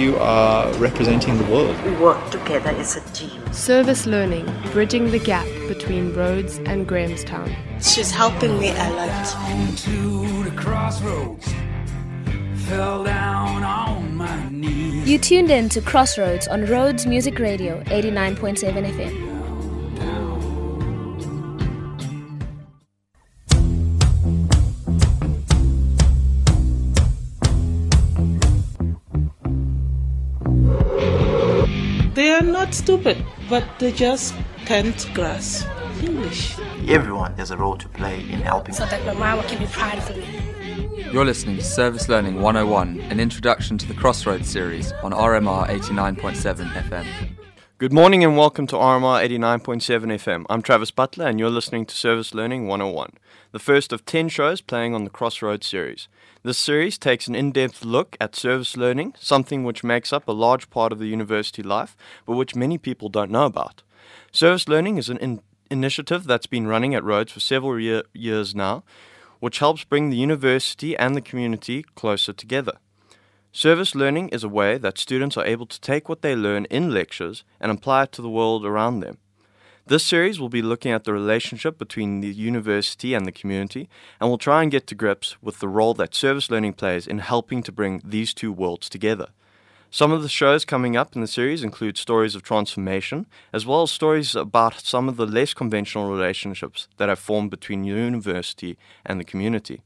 you are representing the world. We work together as a team. Service learning, bridging the gap between Rhodes and Grahamstown. She's helping me a lot. Down to the crossroads, fell down on my knees. You tuned in to CrossRhodes on Rhodes Music Radio 89.7 FM. They are not stupid, but they just can't grasp English. Everyone has a role to play in helping. So that my mama can be proud of me. You're listening to Service Learning 101, an introduction to the CrossRhodes series on RMR 89.7 FM. Good morning and welcome to RMR 89.7 FM. I'm Travis Butler and you're listening to Service Learning 101, the first of 10 shows playing on the CrossRhodes series. This series takes an in-depth look at service learning, something which makes up a large part of the university life, but which many people don't know about. Service learning is an initiative that's been running at Rhodes for several years now, which helps bring the university and the community closer together. Service learning is a way that students are able to take what they learn in lectures and apply it to the world around them. This series will be looking at the relationship between the university and the community, and we'll try and get to grips with the role that service learning plays in helping to bring these two worlds together. Some of the shows coming up in the series include stories of transformation, as well as stories about some of the less conventional relationships that have formed between university and the community.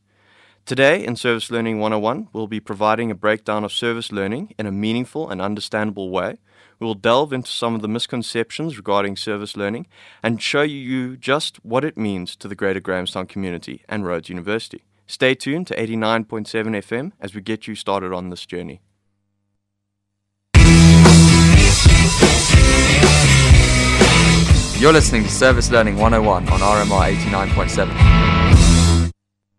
Today, in Service Learning 101, we'll be providing a breakdown of service learning in a meaningful and understandable way. We will delve into some of the misconceptions regarding service learning and show you just what it means to the greater Grahamstown community and Rhodes University. Stay tuned to 89.7 FM as we get you started on this journey. You're listening to Service Learning 101 on RMR 89.7.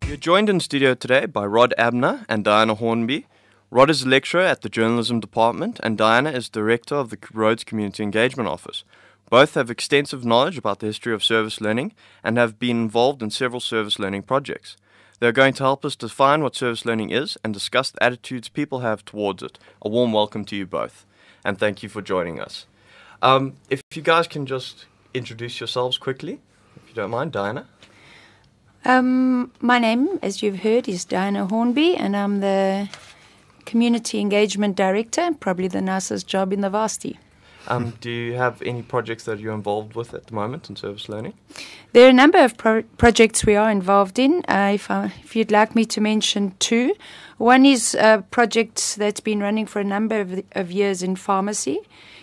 You're joined in studio today by Rod Abner and Diana Hornby. Rod is a lecturer at the Journalism Department and Diana is Director of the Rhodes Community Engagement Office. Both have extensive knowledge about the history of service learning and have been involved in several service learning projects. They're going to help us define what service learning is and discuss the attitudes people have towards it. A warm welcome to you both, and thank you for joining us. If you guys can just introduce yourselves quickly, if you don't mind. Diana? My name, as you've heard, is Diana Hornby, and I'm the Community Engagement Director, probably the nicest job in the varsity. Do you have any projects that you're involved with at the moment in service learning? There are a number of projects we are involved in. If you'd like me to mention two. One is a project that's been running for a number of years in pharmacy.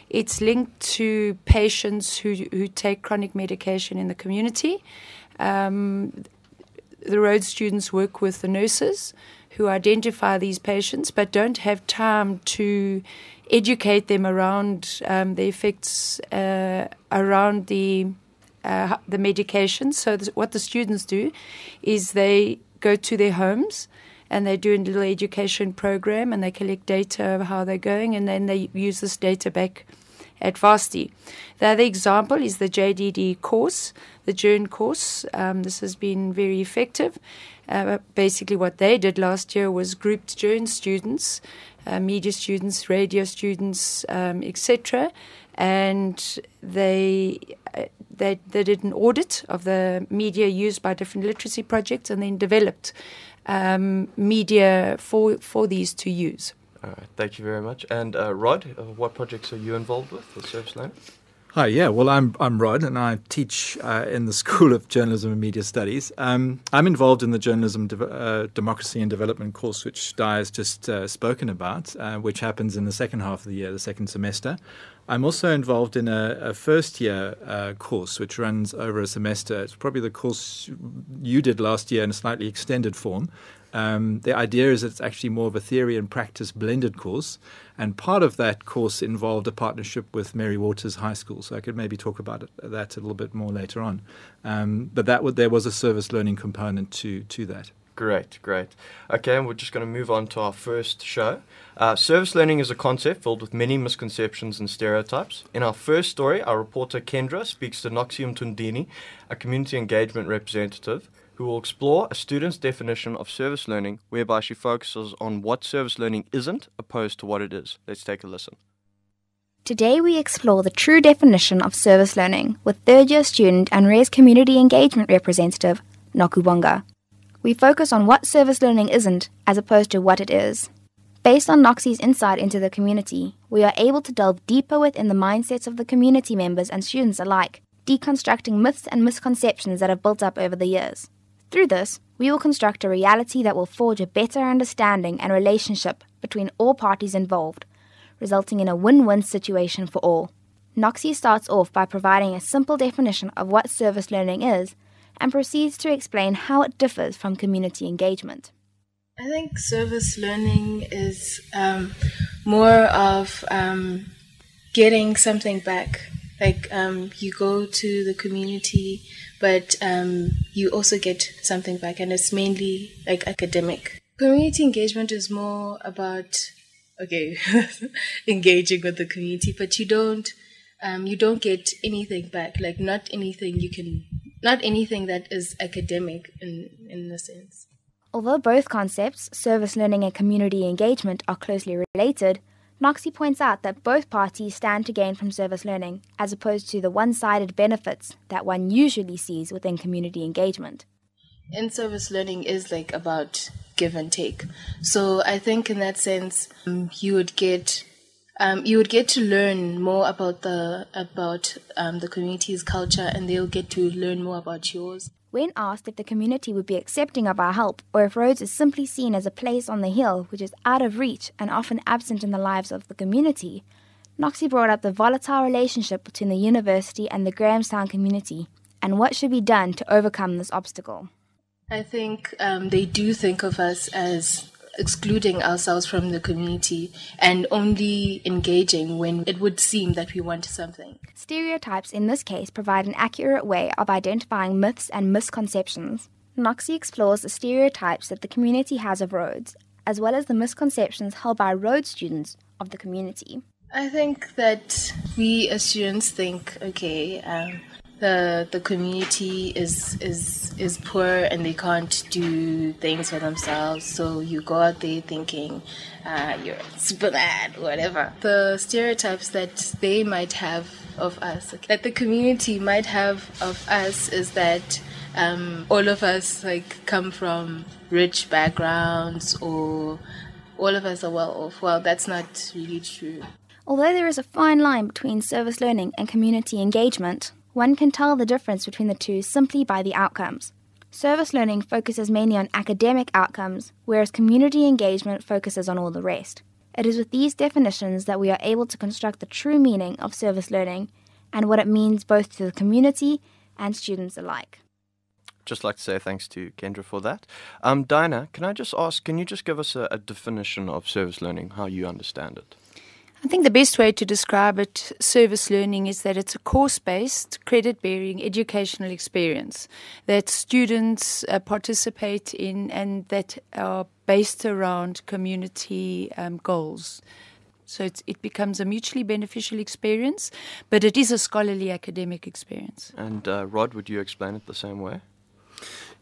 It's linked to patients who take chronic medication in the community. The Rhodes students work with the nurses who identify these patients but don't have time to educate them around the effects around the medication. So what the students do is they go to their homes and they do a little education program and they collect data of how they're going, and then they use this data back at varsity. The other example is the JDD course, the Journ course. This has been very effective. Basically what they did last year was grouped Journ students, media students, radio students, etc. And they did an audit of the media used by different literacy projects and then developed media for these to use. All right, thank you very much. And Rod, what projects are you involved with service learning? Hi, well, I'm Rod, and I teach in the School of Journalism and Media Studies. I'm involved in the Journalism Democracy and Development course, which Di has just spoken about, which happens in the second half of the year, the second semester. I'm also involved in a first-year course, which runs over a semester. It's probably the course you did last year in a slightly extended form. The idea is that it's actually more of a theory and practice blended course, and part of that course involved a partnership with Mary Waters High School, so I could maybe talk about that a little bit more later on. But there was a service learning component to that. Great. Okay, and we're just going to move on to our first show. Service learning is a concept filled with many misconceptions and stereotypes. In our first story, our reporter Kendra speaks to Noxium Tundini, a community engagement representative, who will explore a student's definition of service learning, whereby she focuses on what service learning isn't opposed to what it is. Let's take a listen. Today we explore the true definition of service learning with third-year student and RES community engagement representative, Nokubonga. We focus on what service learning isn't as opposed to what it is. Based on Noxie's insight into the community, we are able to delve deeper within the mindsets of the community members and students alike, deconstructing myths and misconceptions that have built up over the years. Through this, we will construct a reality that will forge a better understanding and relationship between all parties involved, resulting in a win-win situation for all. Noxie starts off by providing a simple definition of what service learning is and proceeds to explain how it differs from community engagement. I think service learning is more of getting something back. Like you go to the community, but you also get something back, and it's mainly like academic. Community engagement is more about engaging with the community, but you don't get anything back. Like not anything that is academic in a sense. Although both concepts, service learning and community engagement, are closely related, Noxie points out that both parties stand to gain from service learning, as opposed to the one-sided benefits that one usually sees within community engagement. In service learning is like about give and take. So I think in that sense, you would get to learn more about the community's culture, and they'll get to learn more about yours. When asked if the community would be accepting of our help, or if Rhodes is simply seen as a place on the hill which is out of reach and often absent in the lives of the community, Noxie brought up the volatile relationship between the university and the Grahamstown community, and what should be done to overcome this obstacle. I think they do think of us as excluding ourselves from the community and only engaging when it would seem that we want something. Stereotypes in this case provide an accurate way of identifying myths and misconceptions. Noxie explores the stereotypes that the community has of Rhodes, as well as the misconceptions held by Rhodes students of the community. I think that we as students think, the community is poor and they can't do things for themselves, so you go out there thinking you're super bad, whatever. The stereotypes that they might have of us, that the community might have of us, is that all of us come from rich backgrounds, or all of us are well off. Well, that's not really true. Although there is a fine line between service learning and community engagement, one can tell the difference between the two simply by the outcomes. Service learning focuses mainly on academic outcomes, whereas community engagement focuses on all the rest. It is with these definitions that we are able to construct the true meaning of service learning and what it means both to the community and students alike. Just like to say thanks to Kendra for that. Dinah, can I just ask, can you just give us a definition of service learning, how you understand it? I think the best way to describe it, service learning, is that it's a course-based, credit-bearing educational experience that students participate in and that are based around community goals. So it becomes a mutually beneficial experience, but it is a scholarly academic experience. And Rod, would you explain it the same way?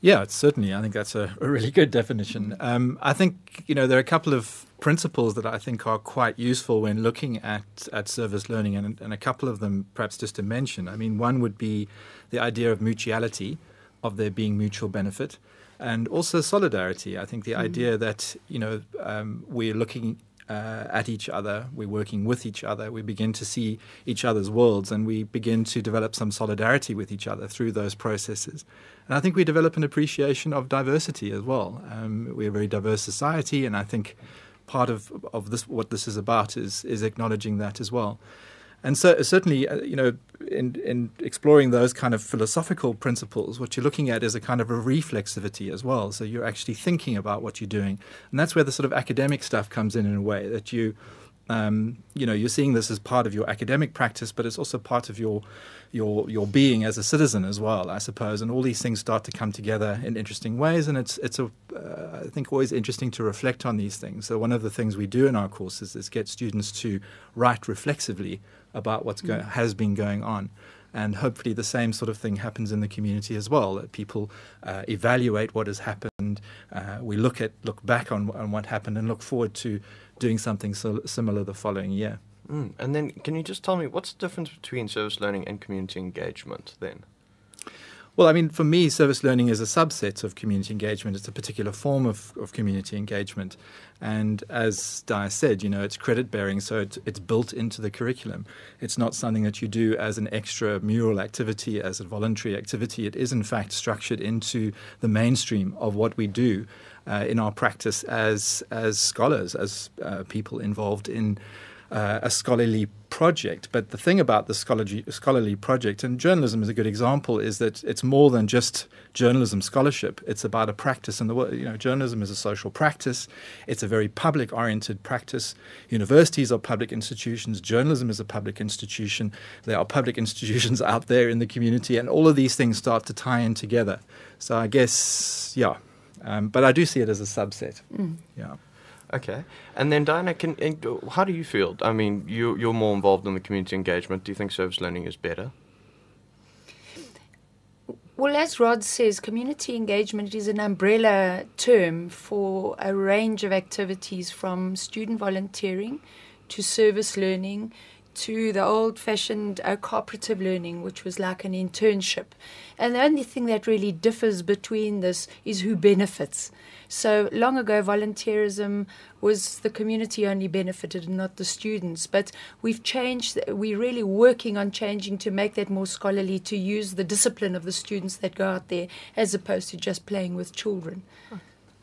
Yeah, certainly. I think that's a really good definition. I think, there are a couple of principles that I think are quite useful when looking at service learning, and a couple of them perhaps just to mention. I mean, one would be the idea of mutuality, of there being mutual benefit, and also solidarity. I think the idea that, we're looking at each other, we're working with each other, we begin to see each other's worlds, and we begin to develop some solidarity with each other through those processes. And I think we develop an appreciation of diversity as well. We're a very diverse society, and I think part of this, what this is about, is acknowledging that as well. And so certainly, in exploring those kind of philosophical principles, what you're looking at is a kind of a reflexivity as well. So you're actually thinking about what you're doing. And that's where the sort of academic stuff comes in a way, that you're seeing this as part of your academic practice, but it's also part of your being as a citizen as well, I suppose. And all these things start to come together in interesting ways. And it's I think always interesting to reflect on these things. So one of the things we do in our courses is get students to write reflexively about what's has been going on. And hopefully the same sort of thing happens in the community as well, that people evaluate what has happened. We look back on what happened and look forward to doing something similar the following year. And then can you just tell me what's the difference between service learning and community engagement then? Well, I mean, for me, service learning is a subset of community engagement. It's a particular form of community engagement. And as Di said, it's credit-bearing, so it's built into the curriculum. It's not something that you do as an extramural activity, as a voluntary activity. It is, in fact, structured into the mainstream of what we do in our practice as scholars, as people involved in a scholarly project. But the thing about the scholarly project, and journalism is a good example, is that it's more than just journalism scholarship. It's about a practice in the world. Journalism is a social practice. It's a very public-oriented practice. Universities are public institutions. Journalism is a public institution. There are public institutions out there in the community, and all of these things start to tie in together. So I guess, but I do see it as a subset. Yeah. Okay. And then, Diana, how do you feel? I mean, you're more involved in the community engagement. Do you think service learning is better? Well, as Rod says, community engagement is an umbrella term for a range of activities, from student volunteering to service learning to the old-fashioned cooperative learning, which was like an internship. And the only thing that really differs between this is who benefits. So long ago, volunteerism was the community only benefited and not the students. But we've changed. We're really working on changing to make that more scholarly, to use the discipline of the students that go out there as opposed to just playing with children.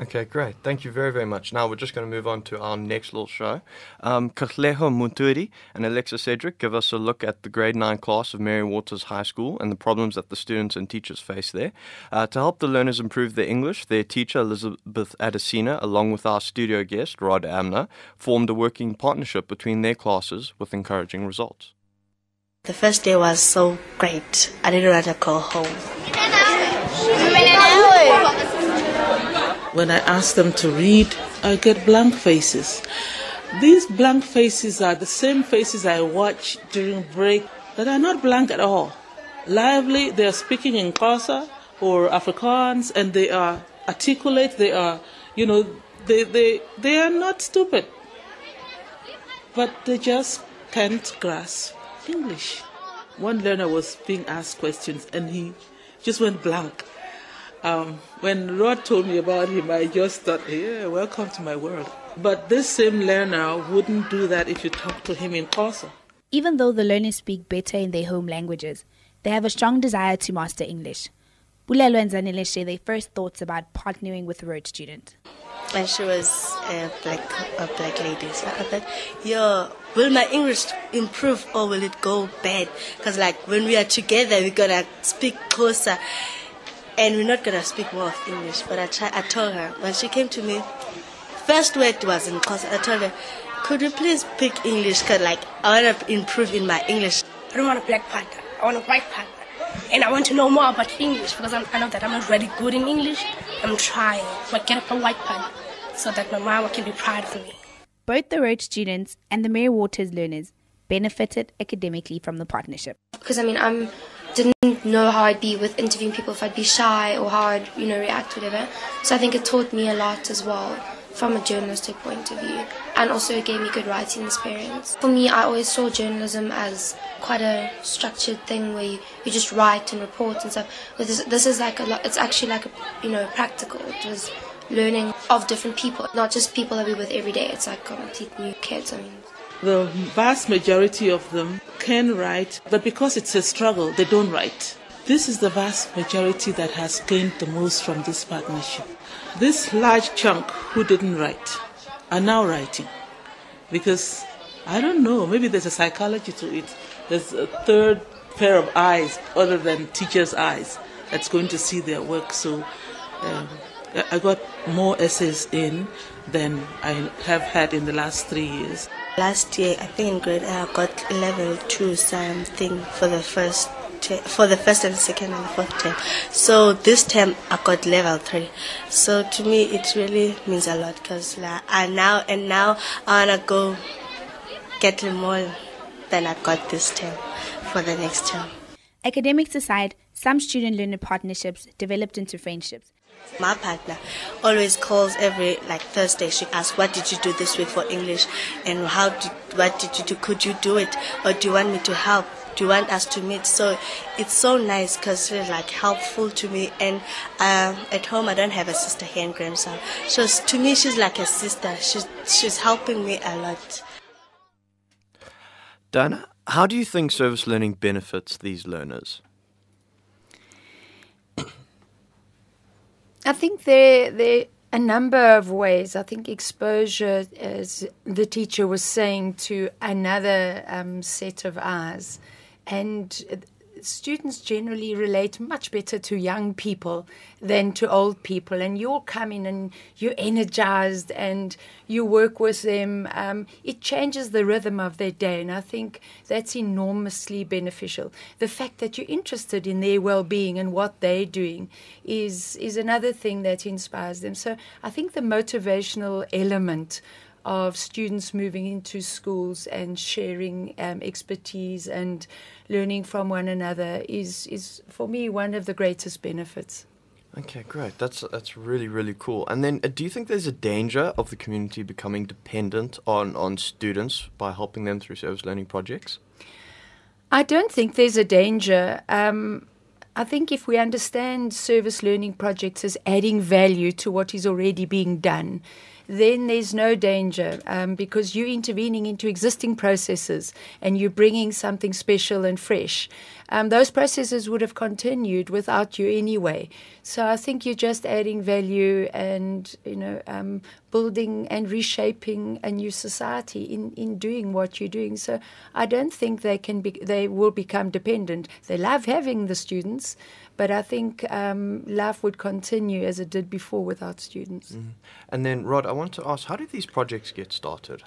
Okay, great. Thank you very, very much. Now we're just going to move on to our next little show. Katlego Munturi and Alexa Cedric give us a look at the grade 9 class of Mary Waters High School and the problems that the students and teachers face there. To help the learners improve their English, their teacher, Elizabeth Adesina, along with our studio guest, Rod Amner, formed a working partnership between their classes with encouraging results. The first day was so great. I didn't want to go home. When I ask them to read, I get blank faces. These blank faces are the same faces I watch during break that are not blank at all. Lively, they are speaking in Xhosa or Afrikaans, and they are articulate, they are, they are not stupid. But they just can't grasp English. One learner was being asked questions and he just went blank. When Rod told me about him, I just thought, yeah, welcome to my world. But this same learner wouldn't do that if you talk to him in Xhosa. Even though the learners speak better in their home languages, they have a strong desire to master English. Bulelo and Zanele share their first thoughts about partnering with a Rhodes student. When she was a black lady, so I thought, will my English improve or will it go bad? Because when we are together, we're going to speak closer. And we're not going to speak more of English. But I told her, when she came to me, first word was in Xhosa. I told her, could you please speak English? Because I want to improve in my English. I don't want a black partner. I want a white partner. And I want to know more about English because I know that I'm not really good in English. I'm trying. But get a white partner so that my mama can be proud of me. Both the Rhodes students and the Mary Waters learners benefited academically from the partnership. Because, I didn't know how I'd be with interviewing people, if I'd be shy or how I'd, react, whatever. So I think it taught me a lot as well from a journalistic point of view. And also it gave me good writing experience. For me, I always saw journalism as quite a structured thing where you just write and report and stuff. But this is it's actually practical. It was learning of different people, not just people that we're with every day. It's complete new kids, The vast majority of them can write, but because it's a struggle, they don't write. This is the vast majority that has gained the most from this partnership. This large chunk who didn't write are now writing. Because, I don't know, maybe there's a psychology to it. There's a third pair of eyes other than teachers' eyes that's going to see their work. So I got more essays in than I have had in the last 3 years. Last year, I think in grade I got level 2 something for the first and second and the fourth term. So this term I got level 3. So to me it really means a lot because now I wanna go get more than I got this term for the next term. Academics aside, some student-learner partnerships developed into friendships. My partner always calls every Thursday. She asks, "What did you do this week for English? And what did you do? Could you do it? Or do you want me to help? Do you want us to meet?" So it's so nice because she's helpful to me. And at home I don't have a sister here in Grahamstown. So to me she's like a sister. She's helping me a lot. Dana, how do you think service learning benefits these learners? I think there are a number of ways. I think exposure, as the teacher was saying, to another set of eyes. And students generally relate much better to young people than to old people. And you'll come in and you're energized and you work with them. It changes the rhythm of their day. And I think that's enormously beneficial. The fact that you're interested in their well-being and what they're doing is another thing that inspires them. So I think the motivational element of students moving into schools and sharing expertise and learning from one another is for me one of the greatest benefits. Okay, great. That's really, really cool. And then do you think there's a danger of the community becoming dependent on students by helping them through service learning projects? I don't think there's a danger. I think if we understand service learning projects as adding value to what is already being done, then there's no danger because you're intervening into existing processes and you're bringing something special and fresh. Those processes would have continued without you anyway. So I think you're just adding value and building and reshaping a new society in doing what you're doing. So I don't think they will become dependent. They love having the students, but I think life would continue as it did before without students. Mm-hmm. And then, Rod, I want to ask, how did these projects get started?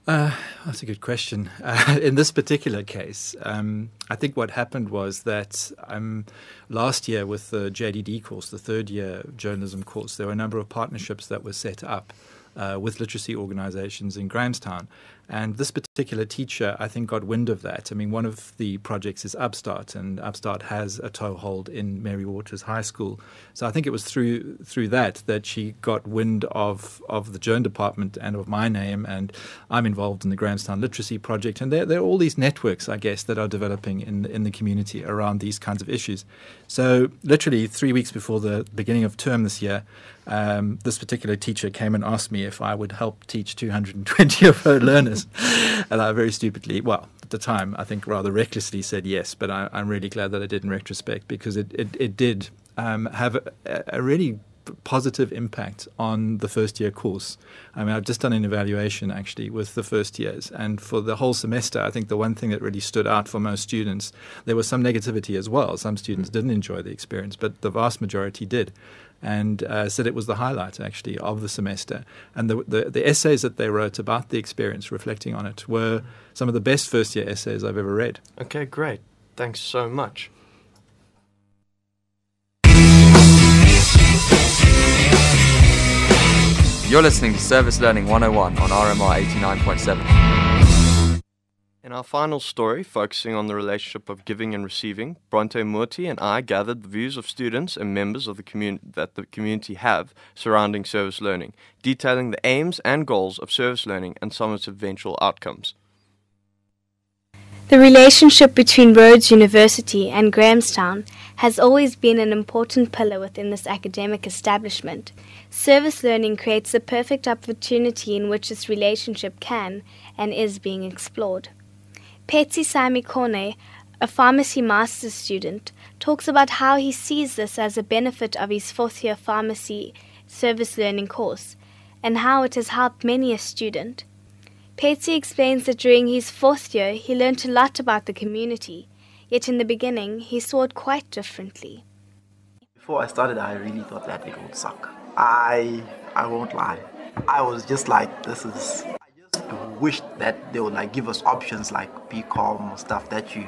That's a good question. In this particular case, I think what happened was that last year with the JDD course, the third year journalism course, there were a number of partnerships that were set up with literacy organizations in Grahamstown. And this particular teacher, I think, got wind of that. I mean, one of the projects is Upstart, and Upstart has a toehold in Mary Waters High School. So I think it was through that she got wind of the Journ department and of my name, and I'm involved in the Grahamstown Literacy Project. And there are all these networks, I guess, that are developing in the community around these kinds of issues. So literally 3 weeks before the beginning of term this year, this particular teacher came and asked me if I would help teach 220 of her learners. And I very stupidly, well, at the time, I think rather recklessly said yes, but I'm really glad that I did in retrospect because it did have a really positive impact on the first year course. I mean, I've just done an evaluation actually with the first years, and for the whole semester, I think the one thing that really stood out for most students, there was some negativity as well. Some students didn't enjoy the experience, but the vast majority did. And said it was the highlight, actually, of the semester. And the essays that they wrote about the experience, reflecting on it, were some of the best first-year essays I've ever read. Okay, great. Thanks so much. You're listening to Service Learning 101 on RMR 89.7. In our final story, focusing on the relationship of giving and receiving, Bronte Murti and I gathered the views of students and members of the community have surrounding service learning, detailing the aims and goals of service learning and some of its eventual outcomes. The relationship between Rhodes University and Grahamstown has always been an important pillar within this academic establishment. Service learning creates the perfect opportunity in which this relationship can and is being explored. Petsi Saimikone, a pharmacy master's student, talks about how he sees this as a benefit of his fourth-year pharmacy service learning course and how it has helped many a student. Petsi explains that during his fourth year he learnt a lot about the community, yet in the beginning he saw it quite differently. Before I started, I really thought that it would suck. I won't lie. I was just like, wished that they would give us options like BCom stuff that you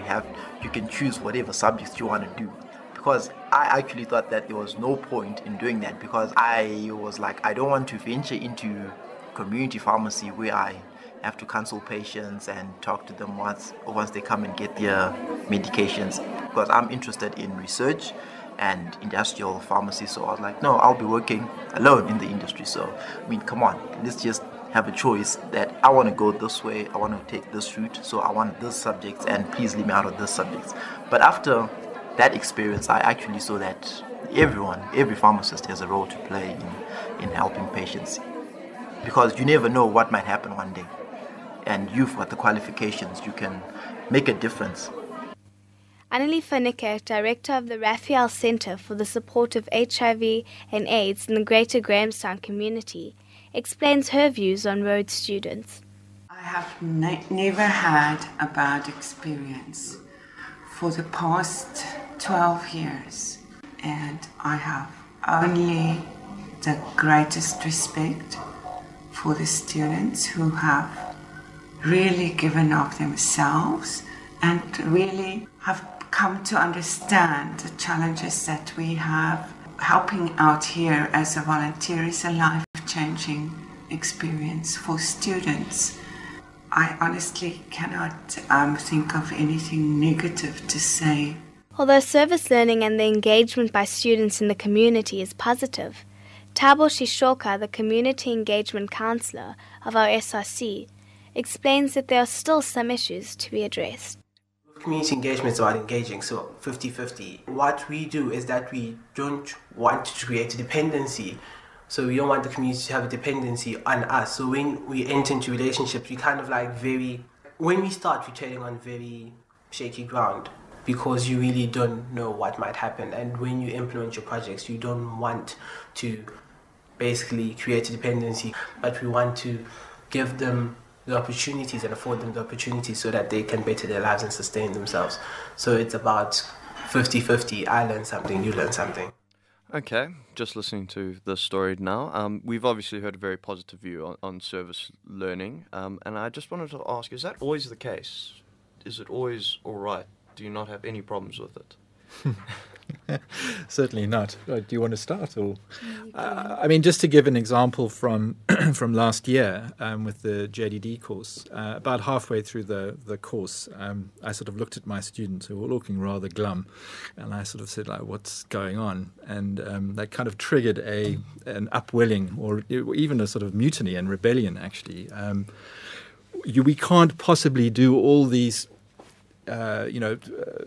can choose whatever subjects you want to do, because I actually thought that there was no point in doing that, because I was like, I don't want to venture into community pharmacy where I have to consult patients and talk to them once they come and get their medications. because I'm interested in research and industrial pharmacy. So I was like, no, I'll be working alone in the industry. So, I mean, come on, let's just have a choice that I want to go this way, I want to take this route, so I want this subjects, and please leave me out of this subjects. But after that experience, I actually saw that every pharmacist has a role to play in helping patients, because you never know what might happen one day, and you've got the qualifications, you can make a difference. Annelie Finneker, Director of the Raphael Center for the Support of HIV and AIDS in the Greater Grahamstown community, explains her views on Rhodes students. I have never had a bad experience for the past 12 years, and I have only the greatest respect for the students who have really given of themselves and really have come to understand the challenges that we have. Helping out here as a volunteer is a life-changing experience for students. I honestly cannot think of anything negative to say. Although service learning and the engagement by students in the community is positive, Thabo Shishoka, the Community Engagement Counsellor of our SRC, explains that there are still some issues to be addressed. Community engagement is about engaging, so 50-50. What we do is that we don't want to create a dependency. So we don't want the community to have a dependency on us. So when we enter into relationships, we kind of like when we start, we're trading on very shaky ground, because you really don't know what might happen. And when you implement your projects, you don't want to basically create a dependency, but we want to give them the opportunities and afford them the opportunities so that they can better their lives and sustain themselves. So it's about 50-50. I learn something, you learn something. Okay, just listening to this story now. We've obviously heard a very positive view on service learning, and I just wanted to ask, is that always the case? Is it always all right? Do you not have any problems with it? Certainly not. Do you want to start? Or I mean, just to give an example from from last year with the JDD course, about halfway through the course, I sort of looked at my students who were looking rather glum, and I sort of said, like, what's going on? And that kind of triggered an upwelling or even a sort of mutiny and rebellion, actually. We can't possibly do all these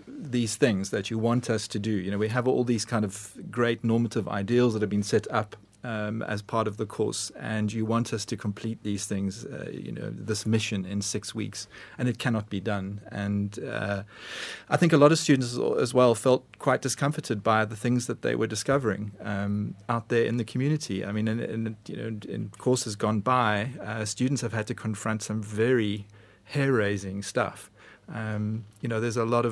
these things that you want us to do. We have all these kind of great normative ideals that have been set up as part of the course, and you want us to complete these things, this mission in 6 weeks, and it cannot be done. And I think a lot of students as well felt quite discomforted by the things that they were discovering out there in the community. I mean, in courses gone by, students have had to confront some very hair-raising stuff. There's a lot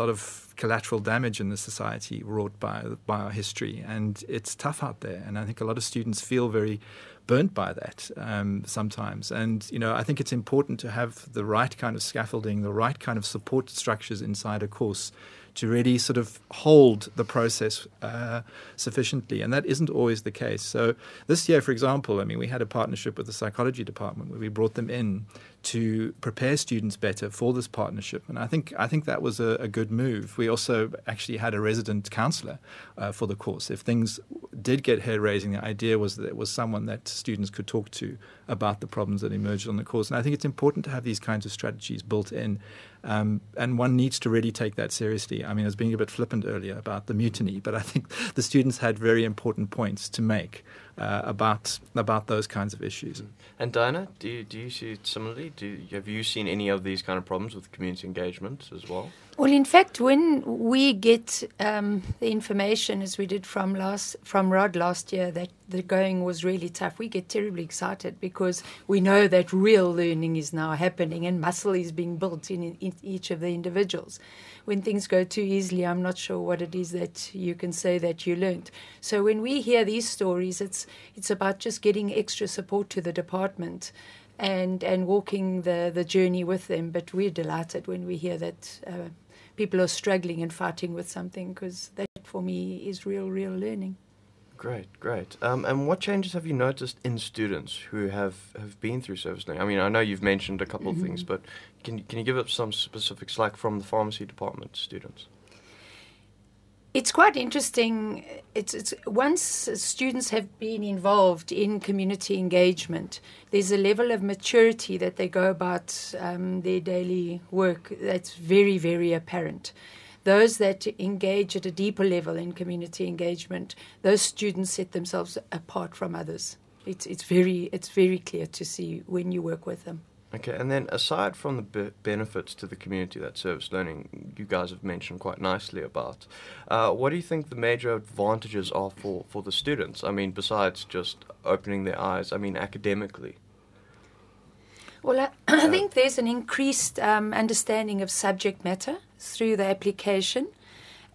of collateral damage in the society wrought by our history, and it's tough out there. And I think a lot of students feel very burnt by that sometimes. And I think it's important to have the right kind of scaffolding, the right kind of support structures inside a course to really sort of hold the process sufficiently, and that isn't always the case. So this year, for example, I mean, we had a partnership with the psychology department where we brought them in to prepare students better for this partnership, and I think that was a good move. We also actually had a resident counsellor for the course. If things did get hair-raising, the idea was that it was someone that students could talk to about the problems that emerged on the course, and I think it's important to have these kinds of strategies built in. And one needs to really take that seriously. I mean, I was being a bit flippant earlier about the mutiny, but I think the students had very important points to make about those kinds of issues. And Diana, do you see it similarly? Have you seen any of these kind of problems with community engagement as well? Well, in fact, when we get the information, as we did from Rod last year, that the going was really tough, we get terribly excited because we know that real learning is now happening and muscle is being built in each of the individuals. When things go too easily, I'm not sure what it is that you can say that you learned. So when we hear these stories, it's about just getting extra support to the department and walking the journey with them. But we're delighted when we hear that people are struggling and fighting with something, because that for me is real learning. Great. And what changes have you noticed in students who have been through service learning? I mean, I know you've mentioned a couple of things, but can you give us some specifics, like from the pharmacy department students? It's quite interesting. It's once students have been involved in community engagement, there's a level of maturity that they go about their daily work that's very, very apparent. Those that engage at a deeper level in community engagement, those students set themselves apart from others. It's very clear to see when you work with them. Okay, and then aside from the benefits to the community that service learning you guys have mentioned quite nicely about, what do you think the major advantages are for the students? I mean, besides just opening their eyes, I mean, academically. Well, I think there's an increased understanding of subject matter through the application.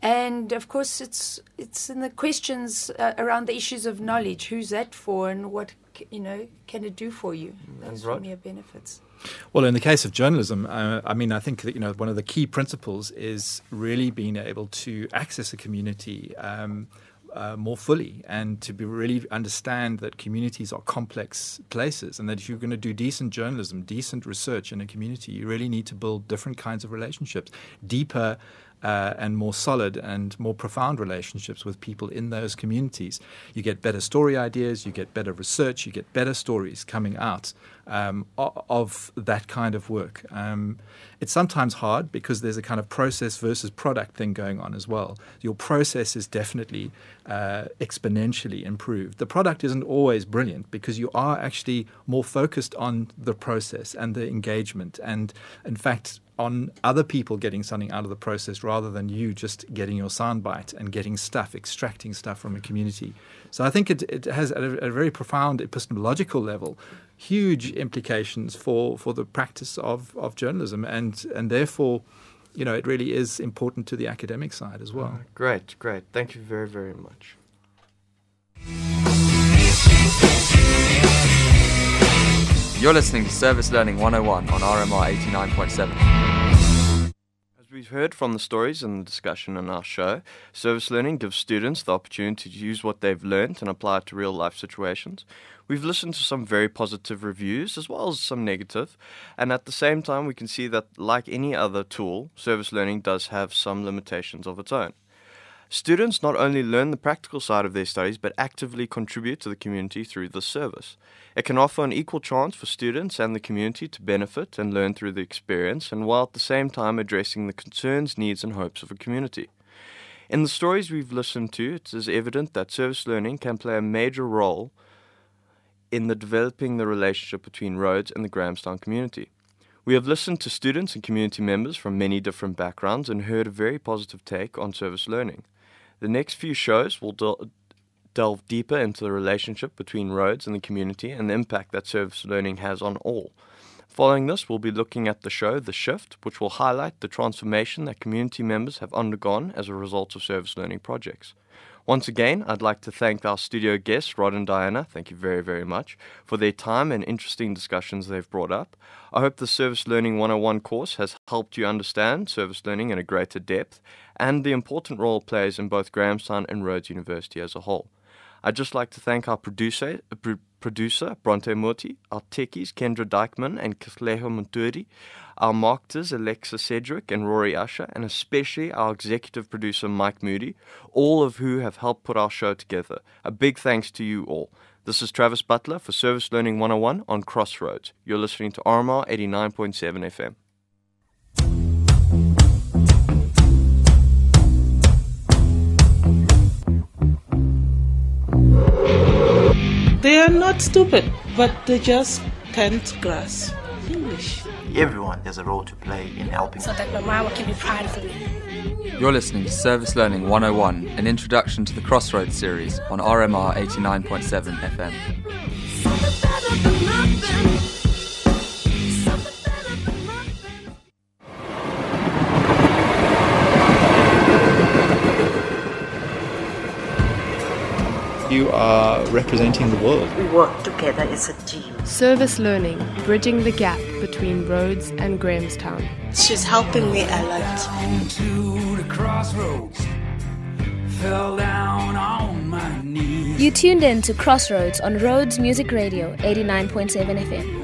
And, of course, it's in the questions around the issues of knowledge. Who's that for and what, can it do for you? Those for me are benefits. Well, in the case of journalism, I think that, one of the key principles is really being able to access a community more fully and to really understand that communities are complex places and that if you're going to do decent journalism, decent research in a community, you really need to build different kinds of relationships, deeper and more solid and more profound relationships with people in those communities. You get better story ideas, you get better research, you get better stories coming out of that kind of work. It's sometimes hard because there's a kind of process versus product thing going on as well. Your process is definitely exponentially improved. The product isn't always brilliant because you are actually more focused on the process and the engagement and, in fact, on other people getting something out of the process rather than you just getting your soundbite and getting stuff, extracting stuff from a community. So I think it has at a very profound epistemological level huge implications for the practice of journalism and therefore, it really is important to the academic side as well. Great. Thank you very, very much. You're listening to Service Learning 101 on RMR 89.7. As we've heard from the stories and the discussion in our show, service learning gives students the opportunity to use what they've learned and apply it to real-life situations. We've listened to some very positive reviews as well as some negative, and at the same time we can see that, like any other tool, service learning does have some limitations of its own. Students not only learn the practical side of their studies, but actively contribute to the community through this service. It can offer an equal chance for students and the community to benefit and learn through the experience, and while at the same time addressing the concerns, needs, and hopes of a community. In the stories we've listened to, it is evident that service learning can play a major role in developing the relationship between Rhodes and the Grahamstown community. We have listened to students and community members from many different backgrounds and heard a very positive take on service learning. The next few shows will delve deeper into the relationship between Rhodes and the community and the impact that service learning has on all. Following this, we'll be looking at the show The Shift, which will highlight the transformation that community members have undergone as a result of service learning projects. Once again, I'd like to thank our studio guests, Rod and Diana, thank you very, very much, for their time and interesting discussions they've brought up. I hope the Service Learning 101 course has helped you understand service learning in a greater depth and the important role it plays in both Grahamstown and Rhodes University as a whole. I'd just like to thank our producer Bronte Murti, our techies Kendra Dykman and Kisleho Monturi, our marketers Alexa Cedric and Rory Usher, and especially our executive producer Mike Moody, all of who have helped put our show together. A big thanks to you all. This is Travis Butler for Service Learning 101 on CrossRhodes. You're listening to RMR 89.7 FM. They are not stupid, but they just can't grasp English. Everyone has a role to play in helping. So that my mama can be proud of me. You're listening to Service Learning 101, an introduction to the CrossRhodes series on RMR 89.7 FM. You are representing the world. We work together as a team. Service learning, bridging the gap between Rhodes and Grahamstown. She's helping me a lot. To the crossroads, fell down on my knees. You tuned in to CrossRhodes on Rhodes Music Radio 89.7 FM.